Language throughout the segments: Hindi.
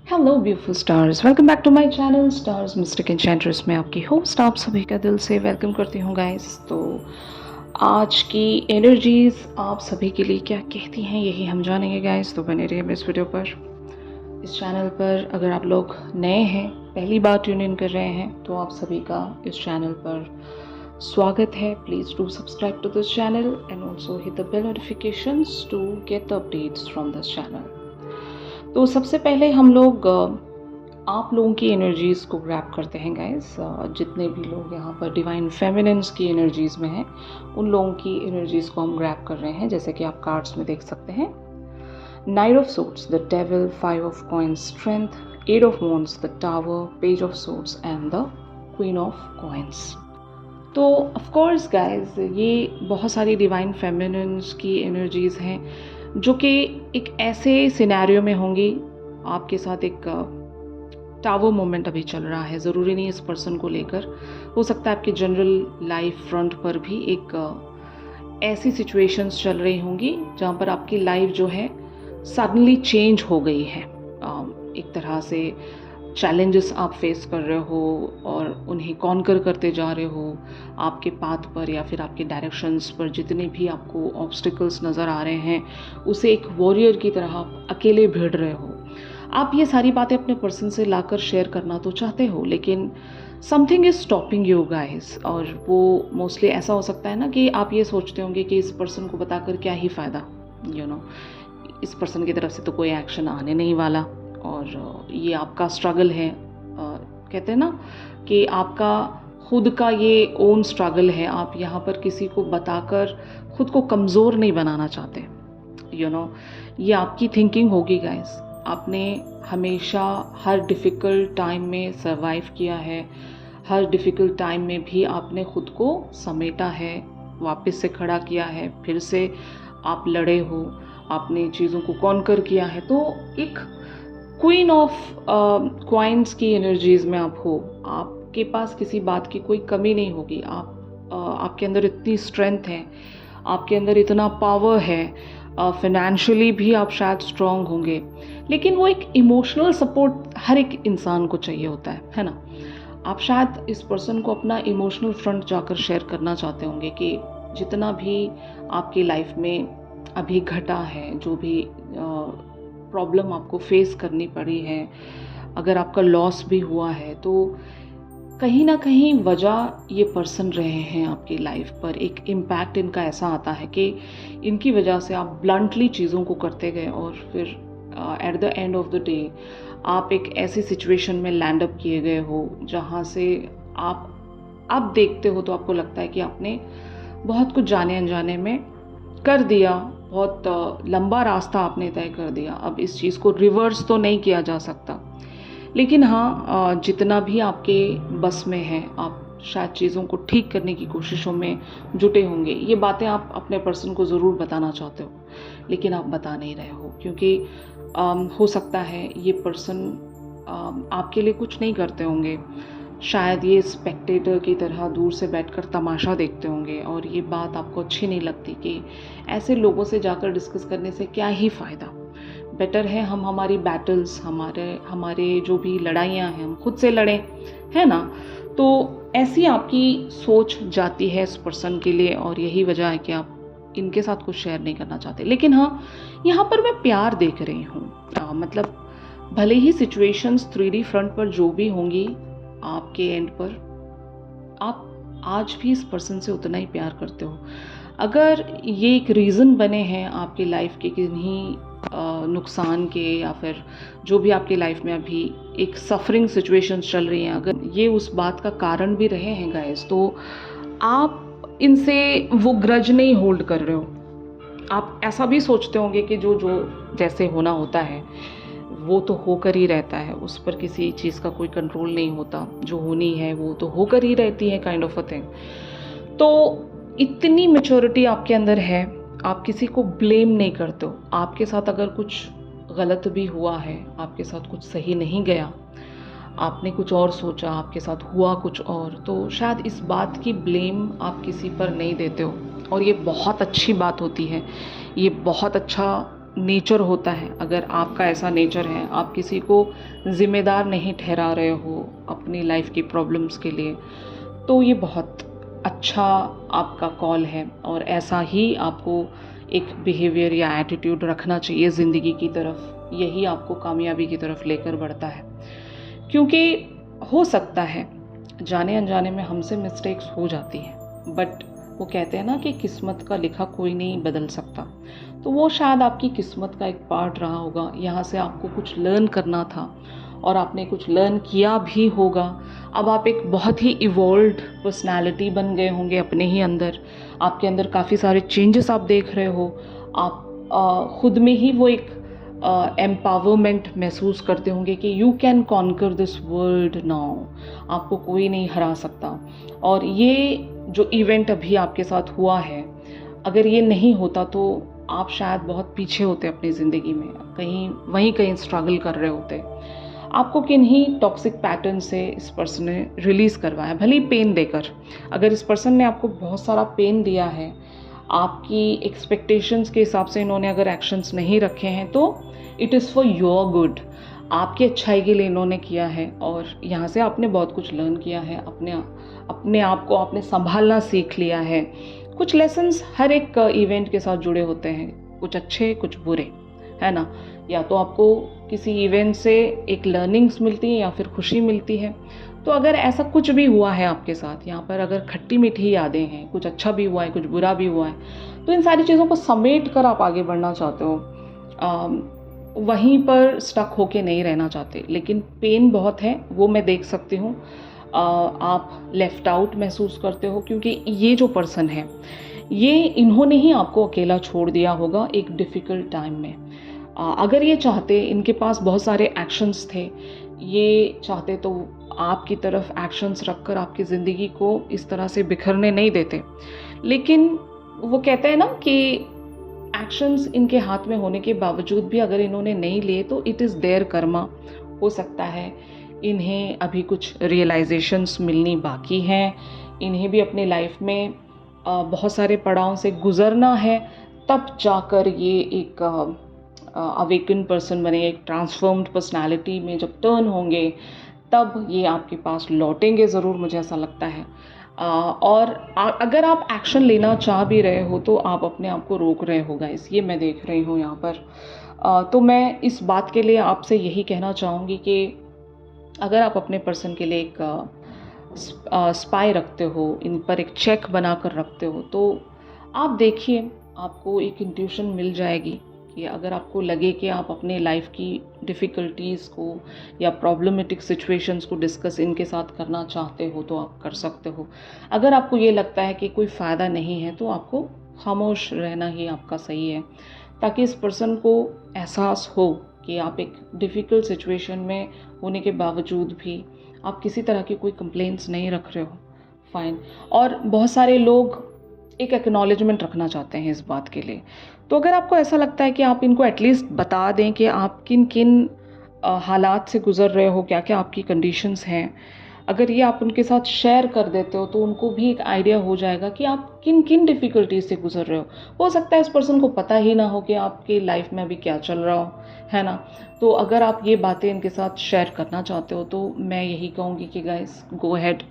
Hello beautiful stars, welcome back to my channel stars mystic enchantress में आपकी होस्ट आप सभी का दिल से वेलकम करती हूँ गाइस। तो आज की एनर्जीज आप सभी के लिए क्या कहती हैं यही हम जानेंगे गाइस। तो बने रहिए इस वीडियो पर। इस चैनल पर अगर आप लोग नए हैं, पहली बार ट्यून इन कर रहे हैं, तो आप सभी का इस चैनल पर स्वागत है। Please do subscribe to this channel and also hit the bell notifications to get the updates from this channel. तो सबसे पहले हम लोग आप लोगों की एनर्जीज़ को ग्रैब करते हैं गाइस। जितने भी लोग यहाँ पर डिवाइन फेमिनिन्स की एनर्जीज़ में हैं, उन लोगों की एनर्जीज़ को हम ग्रैब कर रहे हैं। जैसे कि आप कार्ड्स में देख सकते हैं, knight of swords, the devil, five of coins, strength, eight of wands, the tower, page of swords and the queen of coins. तो ऑफ कोर्स गाइस, ये बहुत सारी डिवाइन फेमिनिन्स की एनर्जीज़ हैं जो कि एक ऐसे सिनेरियो में होंगी। आपके साथ एक टावर मोमेंट अभी चल रहा है, ज़रूरी नहीं इस पर्सन को लेकर, हो सकता है आपकी जनरल लाइफ फ्रंट पर भी एक ऐसी सिचुएशंस चल रही होंगी जहाँ पर आपकी लाइफ जो है सडनली चेंज हो गई है। एक तरह से चैलेंजेस आप फेस कर रहे हो और उन्हें कॉन्कर करते जा रहे हो। आपके पाथ पर या फिर आपके डायरेक्शंस पर जितने भी आपको ऑब्स्टिकल्स नज़र आ रहे हैं, उसे एक वॉरियर की तरह आप अकेले भिड़ रहे हो। आप ये सारी बातें अपने पर्सन से लाकर शेयर करना तो चाहते हो, लेकिन something is stopping you guys. और वो मोस्टली ऐसा हो सकता है ना कि आप ये सोचते होंगे कि इस पर्सन को बताकर क्या ही फ़ायदा, इस पर्सन की तरफ से तो कोई एक्शन आने नहीं वाला। और ये आपका स्ट्रगल है, कहते हैं ना कि आपका खुद का ये ओन स्ट्रगल है। आप यहाँ पर किसी को बताकर खुद को कमज़ोर नहीं बनाना चाहते। ये आपकी थिंकिंग होगी गाइस। आपने हमेशा हर डिफ़िकल्ट टाइम में सर्वाइव किया है, हर डिफ़िकल्ट टाइम में भी आपने खुद को समेटा है, वापस से खड़ा किया है, फिर से आप लड़े हो, आपने चीज़ों को कॉन्कर किया है। तो एक क्वीन ऑफ क्वाइंस की एनर्जीज़ में आप हो। आपके पास किसी बात की कोई कमी नहीं होगी। आपके अंदर इतनी स्ट्रेंथ है, आपके अंदर इतना पावर है, फाइनेंशियली भी आप शायद स्ट्रांग होंगे। लेकिन वो एक इमोशनल सपोर्ट हर एक इंसान को चाहिए होता है ना। आप शायद इस पर्सन को अपना इमोशनल फ्रंट जाकर शेयर करना चाहते होंगे कि जितना भी आपकी लाइफ में अभी घटा है, जो भी प्रॉब्लम आपको फेस करनी पड़ी है, अगर आपका लॉस भी हुआ है, तो कहीं ना कहीं वजह ये पर्सन रहे हैं आपकी लाइफ पर। एक इम्पैक्ट इनका ऐसा आता है कि इनकी वजह से आप ब्लंटली चीज़ों को करते गए और फिर at the end of the day आप एक ऐसी सिचुएशन में लैंड अप किए गए हो जहाँ से आप अब देखते हो तो आपको लगता है कि आपने बहुत कुछ जाने अनजाने में कर दिया, बहुत लंबा रास्ता आपने तय कर दिया। अब इस चीज़ को रिवर्स तो नहीं किया जा सकता, लेकिन हाँ, जितना भी आपके बस में है आप शायद चीज़ों को ठीक करने की कोशिशों में जुटे होंगे। ये बातें आप अपने पर्सन को ज़रूर बताना चाहते हो, लेकिन आप बता नहीं रहे हो क्योंकि हो सकता है ये पर्सन आपके लिए कुछ नहीं करते होंगे। शायद ये स्पेक्टेटर की तरह दूर से बैठकर तमाशा देखते होंगे और ये बात आपको अच्छी नहीं लगती कि ऐसे लोगों से जाकर डिस्कस करने से क्या ही फ़ायदा। बेटर है हम हमारी बैटल्स, हमारे जो भी लड़ाइयाँ हैं, हम खुद से लड़ें, है ना। तो ऐसी आपकी सोच जाती है इस पर्सन के लिए और यही वजह है कि आप इनके साथ कुछ शेयर नहीं करना चाहते। लेकिन हाँ, यहाँ पर मैं प्यार देख रही हूँ। मतलब भले ही सिचुएशंस 3D फ्रंट पर जो भी होंगी, आपके एंड पर आप आज भी इस पर्सन से उतना ही प्यार करते हो। अगर ये एक रीज़न बने हैं आपकी लाइफ के किन्हीं नुकसान के, या फिर जो भी आपकी लाइफ में अभी एक सफरिंग सिचुएशंस चल रही हैं, अगर ये उस बात का कारण भी रहे हैं गाइस, तो आप इनसे वो ग्रज नहीं होल्ड कर रहे हो। आप ऐसा भी सोचते होंगे कि जो जो जैसे होना होता है वो तो होकर ही रहता है, उस पर किसी चीज़ का कोई कंट्रोल नहीं होता। जो होनी है वो तो होकर ही रहती है, काइंड ऑफ अ थिंग। तो इतनी मैच्योरिटी आपके अंदर है, आप किसी को ब्लेम नहीं करते हो। आपके साथ अगर कुछ गलत भी हुआ है, आपके साथ कुछ सही नहीं गया, आपने कुछ और सोचा, आपके साथ हुआ कुछ और, तो शायद इस बात की ब्लेम आप किसी पर नहीं देते हो। और ये बहुत अच्छी बात होती है, ये बहुत अच्छा नेचर होता है, अगर आपका ऐसा नेचर है, आप किसी को ज़िम्मेदार नहीं ठहरा रहे हो अपनी लाइफ की प्रॉब्लम्स के लिए, तो ये बहुत अच्छा आपका कॉल है और ऐसा ही आपको एक बिहेवियर या एटीट्यूड रखना चाहिए ज़िंदगी की तरफ। यही आपको कामयाबी की तरफ लेकर बढ़ता है, क्योंकि हो सकता है जाने अनजाने में हमसे मिस्टेक्स हो जाती हैं, बट वो कहते हैं ना कि किस्मत का लिखा कोई नहीं बदल सकता। तो वो शायद आपकी किस्मत का एक पार्ट रहा होगा, यहाँ से आपको कुछ लर्न करना था और आपने कुछ लर्न किया भी होगा। अब आप एक बहुत ही इवॉल्व्ड पर्सनालिटी बन गए होंगे अपने ही अंदर, आपके अंदर काफ़ी सारे चेंजेस आप देख रहे हो, आप खुद में ही वो एक एम्पावरमेंट महसूस करते होंगे कि you can conquer this world now, आपको कोई नहीं हरा सकता। और ये जो इवेंट अभी आपके साथ हुआ है, अगर ये नहीं होता तो आप शायद बहुत पीछे होते अपनी ज़िंदगी में, कहीं स्ट्रगल कर रहे होते। आपको किन्हीं टॉक्सिक पैटर्न से इस पर्सन ने रिलीज़ करवाया, भले ही पेन देकर। अगर इस पर्सन ने आपको बहुत सारा पेन दिया है, आपकी एक्सपेक्टेशंस के हिसाब से इन्होंने अगर एक्शंस नहीं रखे हैं, तो it is for your good, आपकी अच्छाई के लिए इन्होंने किया है। और यहाँ से आपने बहुत कुछ लर्न किया है, अपने आप को आपने संभालना सीख लिया है। कुछ लेसन्स हर एक इवेंट के साथ जुड़े होते हैं, कुछ अच्छे कुछ बुरे, है ना। या तो आपको किसी इवेंट से एक लर्निंग्स मिलती है या फिर खुशी मिलती है। तो अगर ऐसा कुछ भी हुआ है आपके साथ, यहाँ पर अगर खट्टी मीठी यादें हैं, कुछ अच्छा भी हुआ है कुछ बुरा भी हुआ है, तो इन सारी चीज़ों को समेट कर आप आगे बढ़ना चाहते हो, वहीं पर स्टक होके नहीं रहना चाहते। लेकिन पेन बहुत है, वो मैं देख सकती हूँ। आप लेफ्ट आउट महसूस करते हो, क्योंकि ये जो पर्सन है, ये इन्होंने ही आपको अकेला छोड़ दिया होगा एक डिफ़िकल्ट टाइम में। अगर ये चाहते, इनके पास बहुत सारे एक्शंस थे, ये चाहते तो आपकी तरफ एक्शंस रखकर आपकी ज़िंदगी को इस तरह से बिखरने नहीं देते। लेकिन वो कहते हैं ना कि एक्शंस इनके हाथ में होने के बावजूद भी अगर इन्होंने नहीं लिए, तो इट इज़ देयर कर्मा। हो सकता है इन्हें अभी कुछ रियलाइजेशंस मिलनी बाकी हैं, इन्हें भी अपनी लाइफ में बहुत सारे पड़ावों से गुज़रना है, तब जाकर ये एक अवेकन पर्सन बने, एक ट्रांसफॉर्म्ड पर्सनालिटी में जब टर्न होंगे, तब ये आपके पास लौटेंगे ज़रूर, मुझे ऐसा लगता है। और अगर आप एक्शन लेना चाह भी रहे हो, तो आप अपने आप को रोक रहे हो गाइस, ये मैं देख रही हूँ यहाँ पर। तो मैं इस बात के लिए आपसे यही कहना चाहूँगी कि अगर आप अपने पर्सन के लिए एक स्पाई रखते हो, इन पर एक चेक बना कर रखते हो, तो आप देखिए, आपको एक इंट्यूशन मिल जाएगी कि अगर आपको लगे कि आप अपने लाइफ की डिफ़िकल्टीज़ को या प्रॉब्लमेटिक सिचुएशंस को डिस्कस इनके साथ करना चाहते हो, तो आप कर सकते हो। अगर आपको ये लगता है कि कोई फ़ायदा नहीं है, तो आपको खामोश रहना ही आपका सही है, ताकि इस पर्सन को एहसास हो कि आप एक डिफ़िकल्ट सिचुएशन में होने के बावजूद भी आप किसी तरह की कोई कंप्लेंट्स नहीं रख रहे हो। फ़ाइन। और बहुत सारे लोग एक एक्नॉलेजमेंट रखना चाहते हैं इस बात के लिए। तो अगर आपको ऐसा लगता है कि आप इनको एटलीस्ट बता दें कि आप किन किन हालात से गुज़र रहे हो, क्या क्या आपकी कंडीशंस हैं, अगर ये आप उनके साथ शेयर कर देते हो, तो उनको भी एक आइडिया हो जाएगा कि आप किन किन डिफ़िकल्टीज़ से गुज़र रहे हो। हो सकता है इस पर्सन को पता ही ना हो कि आपकी लाइफ में अभी क्या चल रहा हो, है ना। तो अगर आप ये बातें इनके साथ शेयर करना चाहते हो, तो मैं यही कहूँगी कि गाइस, गो अहेड,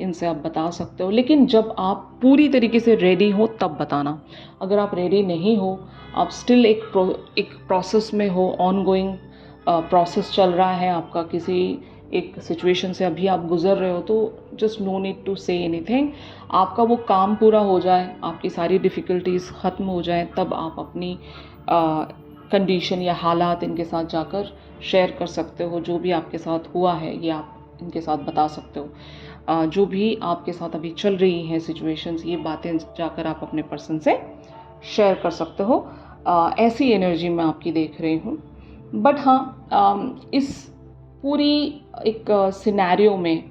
इनसे आप बता सकते हो। लेकिन जब आप पूरी तरीके से रेडी हो, तब बताना। अगर आप रेडी नहीं हो, आप स्टिल एक प्रोसेस में हो, ऑनगोइंग प्रोसेस चल रहा है आपका, किसी एक सिचुएशन से अभी आप गुज़र रहे हो, तो just no need to say anything. आपका वो काम पूरा हो जाए, आपकी सारी डिफ़िकल्टीज़ ख़त्म हो जाए, तब आप अपनी कंडीशन या हालात इनके साथ जाकर शेयर कर सकते हो। जो भी आपके साथ हुआ है, ये आप इनके साथ बता सकते हो। जो भी आपके साथ अभी चल रही हैं सिचुएशंस, ये बातें जाकर आप अपने पर्सन से शेयर कर सकते हो। ऐसी एनर्जी मैं आपकी देख रही हूँ। बट हाँ, इस पूरी एक सिनेरियो में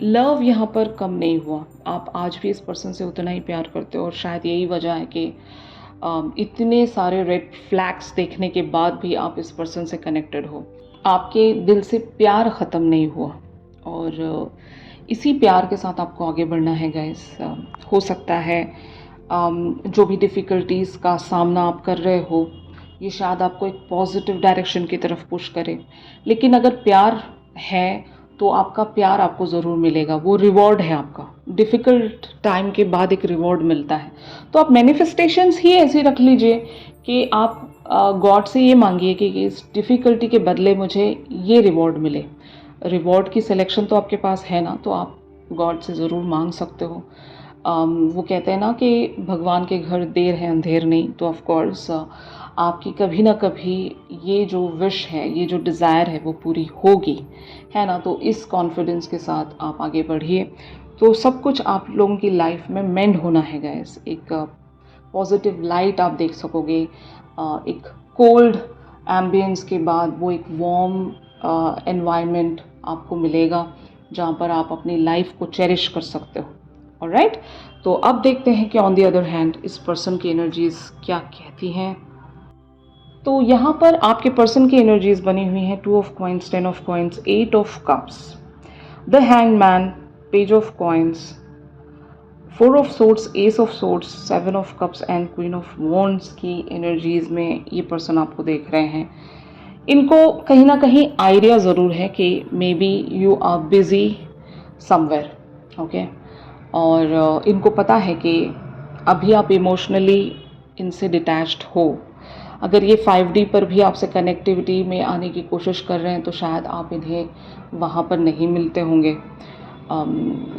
लव यहाँ पर कम नहीं हुआ। आप आज भी इस पर्सन से उतना ही प्यार करते हो, और शायद यही वजह है कि इतने सारे रेड फ्लैग्स देखने के बाद भी आप इस पर्सन से कनेक्टेड हो। आपके दिल से प्यार ख़त्म नहीं हुआ, और इसी प्यार के साथ आपको आगे बढ़ना है गाइस। हो सकता है जो भी डिफ़िकल्टीज़ का सामना आप कर रहे हो, ये शायद आपको एक पॉजिटिव डायरेक्शन की तरफ पुश करे। लेकिन अगर प्यार है तो आपका प्यार आपको ज़रूर मिलेगा, वो रिवॉर्ड है आपका। डिफ़िकल्ट टाइम के बाद एक रिवॉर्ड मिलता है। तो आप मैनिफेस्टेशंस ही ऐसी रख लीजिए कि आप गॉड से ये मांगिए कि इस डिफ़िकल्टी के बदले मुझे ये रिवॉर्ड मिले। रिवॉर्ड की सिलेक्शन तो आपके पास है ना, तो आप गॉड से ज़रूर मांग सकते हो। वो कहते हैं ना कि भगवान के घर देर है अंधेर नहीं, तो ऑफ कोर्स आपकी कभी ना कभी ये जो विश है, ये जो डिज़ायर है वो पूरी होगी, है ना। तो इस कॉन्फिडेंस के साथ आप आगे बढ़िए, तो सब कुछ आप लोगों की लाइफ में मेंड होना है गाइस। एक पॉजिटिव लाइट आप देख सकोगे, एक कोल्ड एम्बियंस के बाद वो एक वार्म एनवायरनमेंट आपको मिलेगा जहाँ पर आप अपनी लाइफ को चेरिश कर सकते हो। ऑलराइट, तो अब देखते हैं कि ऑन द अदर हैंड इस पर्सन की एनर्जीज क्या कहती हैं। तो यहाँ पर आपके पर्सन की एनर्जीज बनी हुई हैं 2 of coins, 10 of coins, 8 of cups, the hangman, page of coins, 4 of swords, S of swords, 7 of cups and queen of wands की एनर्जीज में ये पर्सन आपको देख रहे हैं। इनको कहीं ना कहीं आइडिया ज़रूर है कि maybe you are busy somewhere, okay. और इनको पता है कि अभी आप इमोशनली इनसे डिटैच्ड हो। अगर ये 5D पर भी आपसे कनेक्टिविटी में आने की कोशिश कर रहे हैं तो शायद आप इन्हें वहाँ पर नहीं मिलते होंगे,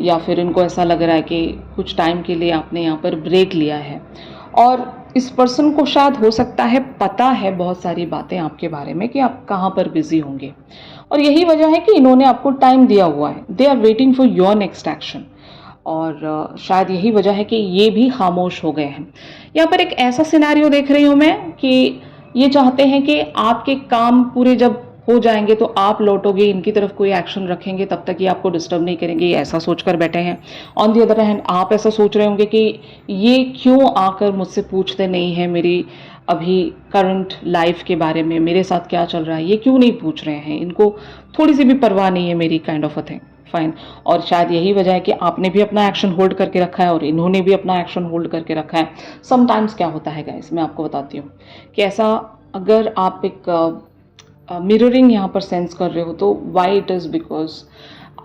या फिर इनको ऐसा लग रहा है कि कुछ टाइम के लिए आपने यहाँ पर ब्रेक लिया है। और इस पर्सन को शायद हो सकता है पता है बहुत सारी बातें आपके बारे में कि आप कहाँ पर बिजी होंगे, और यही वजह है कि इन्होंने आपको टाइम दिया हुआ है। They are waiting for your next action. और शायद यही वजह है कि ये भी खामोश हो गए हैं। यहाँ पर एक ऐसा सिनेरियो देख रही हूँ मैं कि ये चाहते हैं कि आपके काम पूरे जब हो जाएंगे तो आप लौटोगे, इनकी तरफ कोई एक्शन रखेंगे, तब तक ये आपको डिस्टर्ब नहीं करेंगे, ये ऐसा सोचकर बैठे हैं। ऑन दी अदर हैंड आप ऐसा सोच रहे होंगे कि ये क्यों आकर मुझसे पूछते नहीं हैं मेरी अभी करंट लाइफ के बारे में, मेरे साथ क्या चल रहा है, ये क्यों नहीं पूछ रहे हैं, इनको थोड़ी सी भी परवाह नहीं है मेरी, kind of a thing. Fine. और शायद यही वजह है कि आपने भी अपना एक्शन होल्ड करके रखा है और इन्होंने भी अपना एक्शन होल्ड करके रखा है। समटाइम्स क्या होता है गाइस, मैं आपको बताती हूँ कि ऐसा अगर आप एक मिररिंग यहाँ पर सेंस कर रहे हो तो वाई इट इज़ बिकॉज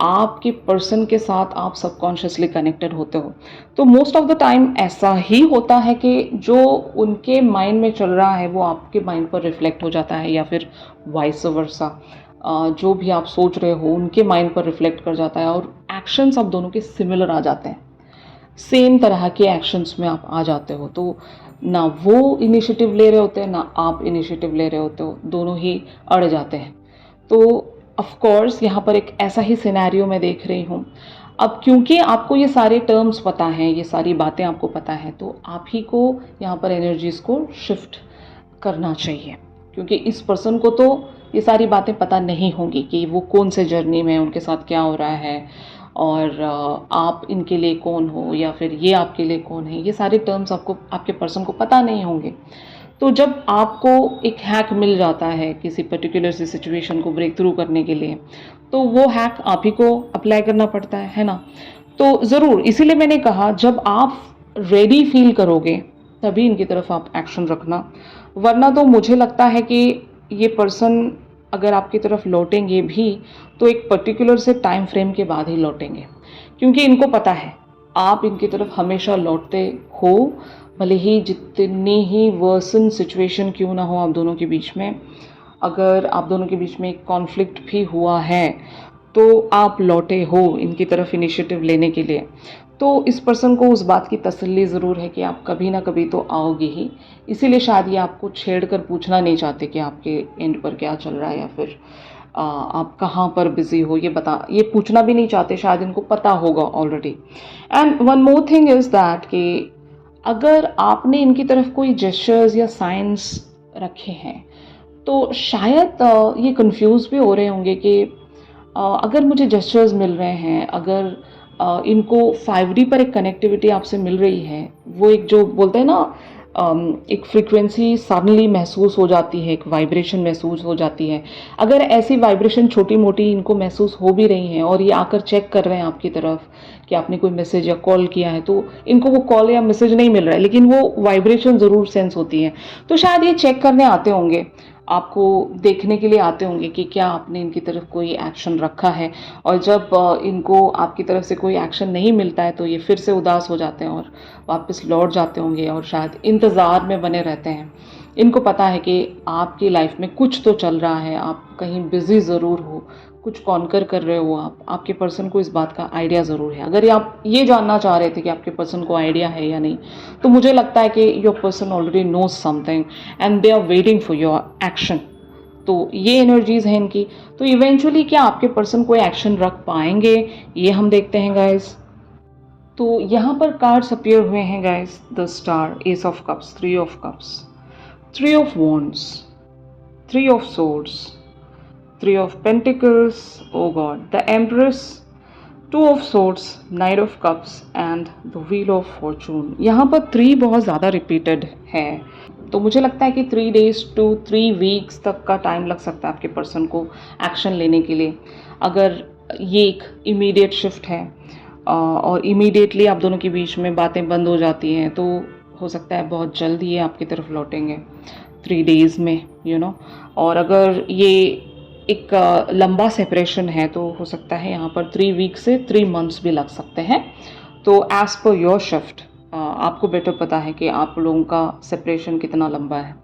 आपके पर्सन के साथ आप सबकॉन्शियसली कनेक्टेड होते हो। तो मोस्ट ऑफ द टाइम ऐसा ही होता है कि जो उनके माइंड में चल रहा है वो आपके माइंड पर रिफ्लेक्ट हो जाता है, या फिर वाइस वर्सा, जो भी आप सोच रहे हो उनके माइंड पर रिफ्लेक्ट कर जाता है, और एक्शंस आप दोनों के सिमिलर आ जाते हैं, सेम तरह के एक्शंस में आप आ जाते हो। तो ना वो इनिशिएटिव ले रहे होते हैं ना आप इनिशिएटिव ले रहे होते हो, दोनों ही अड़ जाते हैं। तो ऑफ कोर्स यहाँ पर एक ऐसा ही सिनेरियो मैं देख रही हूँ। अब क्योंकि आपको ये सारे टर्म्स पता हैं, ये सारी बातें आपको पता है, तो आप ही को यहाँ पर एनर्जीज़ को शिफ्ट करना चाहिए, क्योंकि इस पर्सन को तो ये सारी बातें पता नहीं होंगी कि वो कौन से जर्नी में, उनके साथ क्या हो रहा है, और आप इनके लिए कौन हो या फिर ये आपके लिए कौन है, ये सारे टर्म्स आपको, आपके पर्सन को पता नहीं होंगे। तो जब आपको एक हैक मिल जाता है किसी पर्टिकुलर सी सिचुएशन को ब्रेक थ्रू करने के लिए, तो वो हैक आप ही को अप्लाई करना पड़ता है ना। तो ज़रूर इसीलिए मैंने कहा जब आप रेडी फील करोगे तभी इनकी तरफ आप एक्शन रखना, वरना तो मुझे लगता है कि ये पर्सन अगर आपकी तरफ लौटेंगे भी तो एक पर्टिकुलर से टाइम फ्रेम के बाद ही लौटेंगे, क्योंकि इनको पता है आप इनकी तरफ हमेशा लौटते हो, भले ही जितनी ही वर्सन सिचुएशन क्यों ना हो आप दोनों के बीच में। अगर आप दोनों के बीच में एक कॉन्फ्लिक्ट भी हुआ है तो आप लौटे हो इनकी तरफ इनिशिएटिव लेने के लिए। तो इस पर्सन को उस बात की तसल्ली ज़रूर है कि आप कभी ना कभी तो आओगे ही, इसीलिए शायद ये आपको छेड़ कर पूछना नहीं चाहते कि आपके एंड पर क्या चल रहा है, या फिर आप कहाँ पर बिज़ी हो, ये पूछना भी नहीं चाहते, शायद इनको पता होगा already. And one more thing is that कि अगर आपने इनकी तरफ कोई जेस्चर्स या साइंस रखे हैं तो शायद ये कंफ्यूज भी हो रहे होंगे कि अगर मुझे जेस्चर्स मिल रहे हैं, अगर इनको 5D पर एक कनेक्टिविटी आपसे मिल रही है, वो एक जो बोलते हैं ना एक फ्रीक्वेंसी सडनली महसूस हो जाती है, एक वाइब्रेशन महसूस हो जाती है। अगर ऐसी वाइब्रेशन छोटी मोटी इनको महसूस हो भी रही हैं और ये आकर चेक कर रहे हैं आपकी तरफ कि आपने कोई मैसेज या कॉल किया है, तो इनको वो कॉल या मैसेज नहीं मिल रहा है लेकिन वो वाइब्रेशन ज़रूर सेंस होती है, तो शायद ये चेक करने आते होंगे, आपको देखने के लिए आते होंगे कि क्या आपने इनकी तरफ कोई एक्शन रखा है। और जब इनको आपकी तरफ से कोई एक्शन नहीं मिलता है तो ये फिर से उदास हो जाते हैं और वापस लौट जाते होंगे और शायद इंतज़ार में बने रहते हैं। इनको पता है कि आपकी लाइफ में कुछ तो चल रहा है, आप कहीं बिजी ज़रूर हो, कुछ कॉन्कर कर रहे हो आप, आपके पर्सन को इस बात का आइडिया ज़रूर है। अगर आप ये जानना चाह रहे थे कि आपके पर्सन को आइडिया है या नहीं, तो मुझे लगता है कि your person already knows something and they are waiting for your action. तो ये एनर्जीज हैं इनकी। तो इवेंचुअली क्या आपके पर्सन कोई एक्शन रख पाएंगे, ये हम देखते हैं गाइस। तो यहाँ पर कार्ड्स अपीयर हुए हैं guys, the star, ace of cups, three of cups, three of wands, three of swords, three of pentacles, oh God, the empress, two of swords, knight of cups and the wheel of fortune. यहाँ पर थ्री बहुत ज़्यादा रिपीटेड है, तो मुझे लगता है कि 3 days to 3 weeks तक का टाइम लग सकता है आपके पर्सन को एक्शन लेने के लिए। अगर ये एक इमीडिएट शिफ्ट है और इमीडिएटली आप दोनों के बीच में बातें बंद हो जाती हैं, तो हो सकता है बहुत जल्द ये आपकी तरफ लौटेंगे 3 days में, और अगर ये एक लंबा सेपरेशन है तो हो सकता है यहाँ पर 3 weeks से 3 months भी लग सकते हैं। तो एज़ पर योर शिफ्ट आपको बेटर पता है कि आप लोगों का सेपरेशन कितना लंबा है,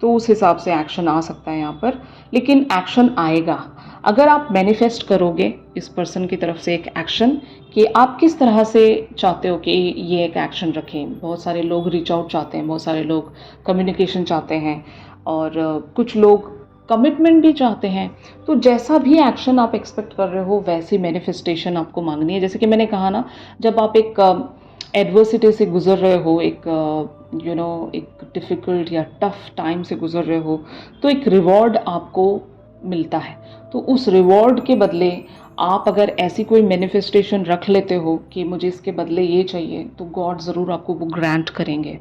तो उस हिसाब से एक्शन आ सकता है यहाँ पर। लेकिन एक्शन आएगा अगर आप मैनिफेस्ट करोगे इस पर्सन की तरफ से एक एक्शन, कि आप किस तरह से चाहते हो कि ये एक एक्शन रखें। बहुत सारे लोग रीच आउट चाहते हैं, बहुत सारे लोग कम्युनिकेशन चाहते हैं और कुछ लोग कमिटमेंट भी चाहते हैं। तो जैसा भी एक्शन आप एक्सपेक्ट कर रहे हो वैसी मैनिफेस्टेशन आपको मांगनी है। जैसे कि मैंने कहा ना, जब आप एक एडवर्सिटी से गुजर रहे हो, एक एक डिफ़िकल्ट या टफ टाइम से गुजर रहे हो, तो एक रिवॉर्ड आपको मिलता है। तो उस रिवॉर्ड के बदले आप अगर ऐसी कोई मैनिफेस्टेशन रख लेते हो कि मुझे इसके बदले ये चाहिए, तो गॉड ज़रूर आपको वो ग्रांट करेंगे।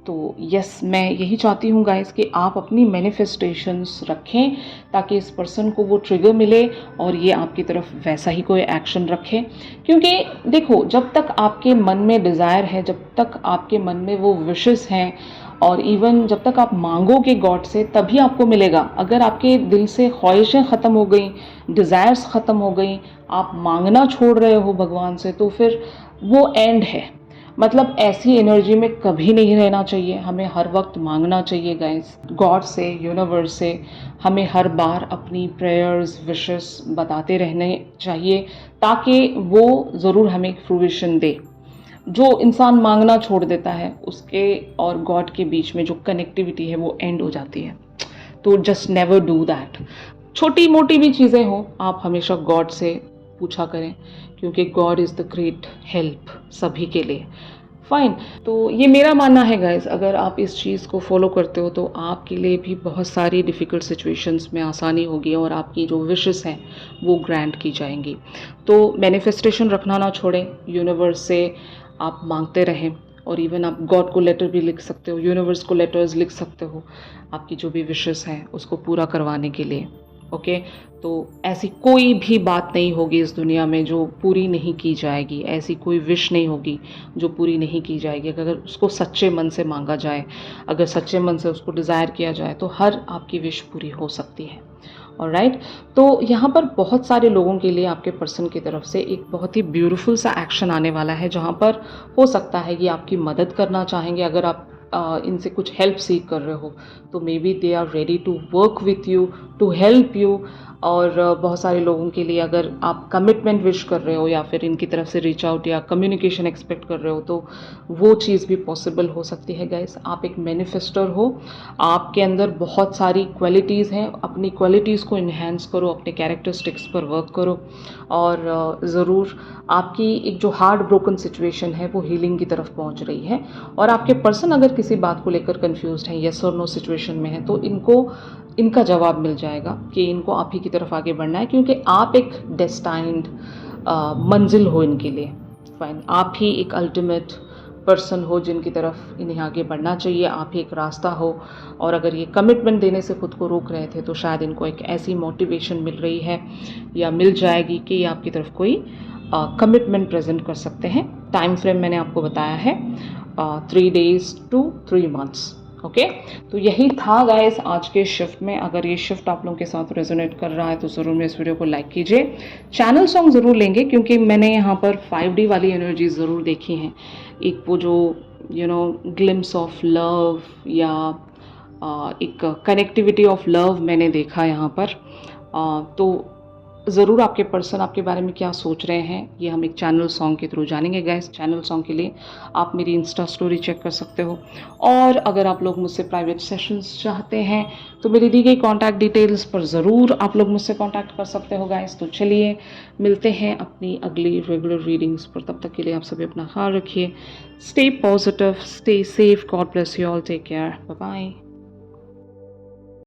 तो यस, मैं यही चाहती हूँ गाइस कि आप अपनी मैनिफेस्टेशंस रखें ताकि इस पर्सन को वो ट्रिगर मिले और ये आपकी तरफ वैसा ही कोई एक्शन रखे। क्योंकि देखो, जब तक आपके मन में डिज़ायर है, जब तक आपके मन में वो विशेस हैं, और इवन जब तक आप मांगोगे गॉड से तभी आपको मिलेगा। अगर आपके दिल से ख्वाहिशें ख़त्म हो गई, डिज़ायर्स ख़त्म हो गई, आप मांगना छोड़ रहे हो भगवान से, तो फिर वो एंड है। मतलब ऐसी एनर्जी में कभी नहीं रहना चाहिए। हमें हर वक्त मांगना चाहिए गाइस, गॉड से, यूनिवर्स से। हमें हर बार अपनी प्रेयर्स, विशेस बताते रहने चाहिए ताकि वो ज़रूर हमें फ्रूइशन दे। जो इंसान मांगना छोड़ देता है, उसके और गॉड के बीच में जो कनेक्टिविटी है वो एंड हो जाती है। तो जस्ट नेवर डू दैट। छोटी मोटी भी चीज़ें हो, आप हमेशा गॉड से पूछा करें, क्योंकि God is the great help सभी के लिए। फाइन, तो ये मेरा मानना है गाइस। अगर आप इस चीज़ को फॉलो करते हो तो आपके लिए भी बहुत सारी डिफ़िकल्ट सिचुएशंस में आसानी होगी और आपकी जो विशेस हैं वो ग्रांट की जाएंगी। तो मैनिफेस्टेशन रखना ना छोड़ें, यूनिवर्स से आप मांगते रहें। और इवन आप गॉड को लेटर भी लिख सकते हो, यूनिवर्स को लेटर्स लिख सकते हो आपकी जो भी विशेस हैं उसको पूरा करवाने के लिए। ओके, तो ऐसी कोई भी बात नहीं होगी इस दुनिया में जो पूरी नहीं की जाएगी। ऐसी कोई विश नहीं होगी जो पूरी नहीं की जाएगी अगर उसको सच्चे मन से मांगा जाए, अगर सच्चे मन से उसको डिज़ायर किया जाए, तो हर आपकी विश पूरी हो सकती है। ऑलराइट, तो यहाँ पर बहुत सारे लोगों के लिए आपके पर्सन की तरफ से एक बहुत ही ब्यूटीफुल सा एक्शन आने वाला है, जहाँ पर हो सकता है कि आपकी मदद करना चाहेंगे। अगर आप इनसे कुछ हेल्प सीख कर रहे हो तो maybe they are ready to work with you, to help you. और बहुत सारे लोगों के लिए अगर आप कमिटमेंट विश कर रहे हो या फिर इनकी तरफ से रीच आउट या कम्युनिकेशन एक्सपेक्ट कर रहे हो, तो वो चीज़ भी पॉसिबल हो सकती है गाइस। आप एक मैनिफेस्टर हो, आपके अंदर बहुत सारी क्वालिटीज़ हैं। अपनी क्वालिटीज़ को इन्हेंस करो, अपने कैरेक्टरिस्टिक्स पर वर्क करो और ज़रूर आपकी एक जो हार्ट ब्रोकन सिचुएशन है वो हीलिंग की तरफ पहुंच रही है। और आपके पर्सन अगर किसी बात को लेकर कंफ्यूज्ड हैं, येस और नो सिचुएशन में है, तो इनका जवाब मिल जाएगा कि इनको आप ही की तरफ आगे बढ़ना है, क्योंकि आप एक डेस्टाइंड मंजिल हो इनके लिए। फाइन, आप ही एक अल्टीमेट पर्सन हो जिनकी तरफ इन्हें आगे बढ़ना चाहिए, आप ही एक रास्ता हो। और अगर ये कमिटमेंट देने से खुद को रोक रहे थे तो शायद इनको एक ऐसी मोटिवेशन मिल रही है या मिल जाएगी कि ये आपकी तरफ कोई कमिटमेंट प्रेजेंट कर सकते हैं। टाइम फ्रेम मैंने आपको बताया है 3 days to 3 months। ओके, तो यही था गाइस आज के शिफ्ट में। अगर ये शिफ्ट आप लोगों के साथ रेजोनेट कर रहा है तो ज़रूर मेरे इस वीडियो को लाइक कीजिए। चैनल सॉन्ग ज़रूर लेंगे क्योंकि मैंने यहाँ पर 5D वाली एनर्जी ज़रूर देखी हैं। एक वो जो ग्लिम्स ऑफ लव या एक कनेक्टिविटी ऑफ लव मैंने देखा यहाँ पर। तो ज़रूर आपके पर्सन आपके बारे में क्या सोच रहे हैं ये हम एक चैनल सॉन्ग के थ्रू जानेंगे गाइस। चैनल सॉन्ग के लिए आप मेरी इंस्टा स्टोरी चेक कर सकते हो। और अगर आप लोग मुझसे प्राइवेट सेशंस चाहते हैं तो मेरी दी गई कॉन्टैक्ट डिटेल्स पर ज़रूर आप लोग मुझसे कॉन्टैक्ट कर सकते हो गाइस। तो चलिए मिलते हैं अपनी अगली रेगुलर रीडिंग्स पर। तब तक के लिए आप सभी अपना ख्याल रखिए। Stay positive, stay safe, God bless you all, take care, bye bye.